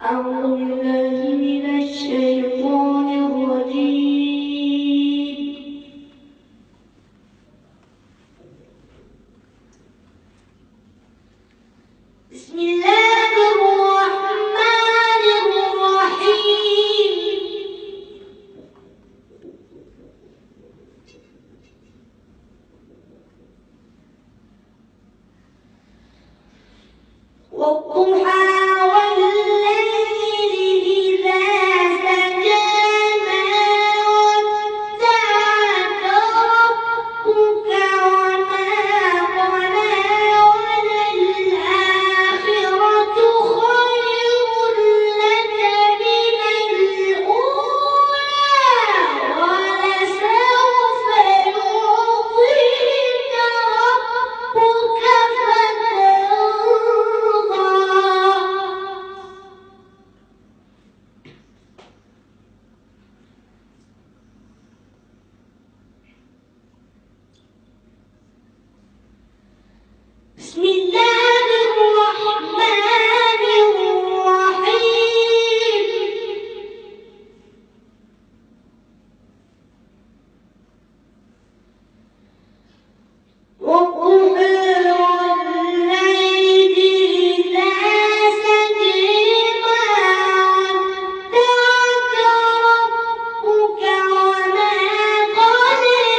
أعوذ بالله من الشيطان الرجيم. بسم الله الرحمن الرحيم. والضحى بسم الله الرحمن الرحيم. والضحى والليل إذا سجى ما ودعك ربك وما قلى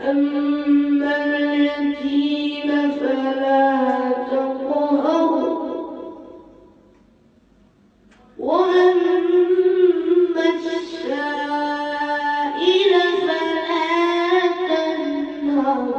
أما اليتيم فلا تقهر وأما السائل فلا تنهر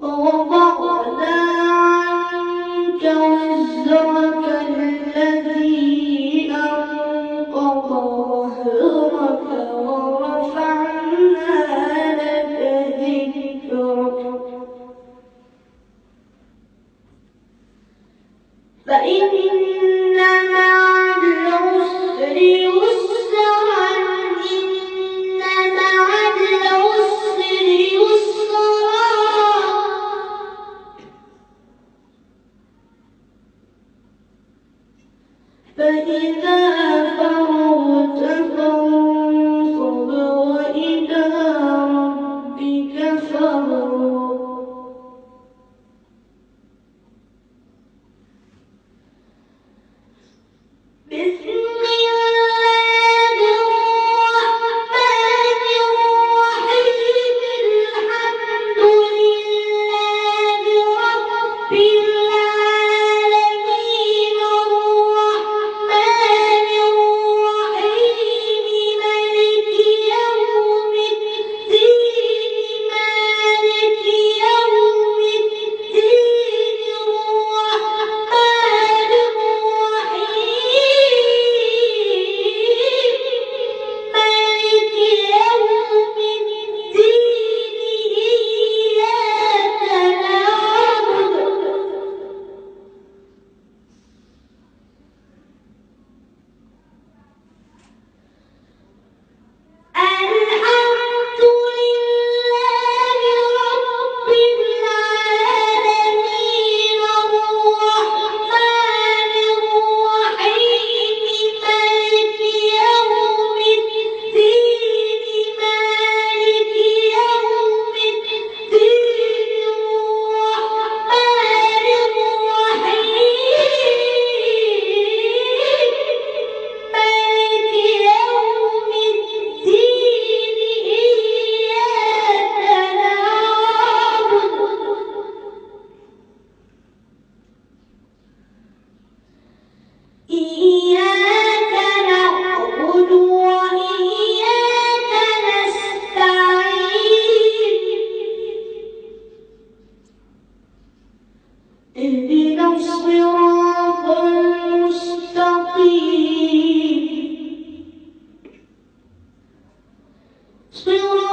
ووضعنا عنك وزرك الذي أنقض ظهرك ورفعنا لك ذكرك فإن مع العسر يسرا إن مع العسر يسرا فإذا فرغت فانصب وإلى ربك فارغب بسم الله الرحمن الرحيم الحمد لله رب العالمين الرحمن الرحيم مالك يوم الدين مالك يوم الدين الرحمن الرحيم مالك يوم الدين إياك نعبد الحمد لله رب العالمين الرحمن الرحيم مالك يوم الدين مالك يوم الدين الرحمن الرحيم مالك يوم الدين إياك نعبد إياك نعبد وإياك نستعين اهدنا الصراط المستقيم صراط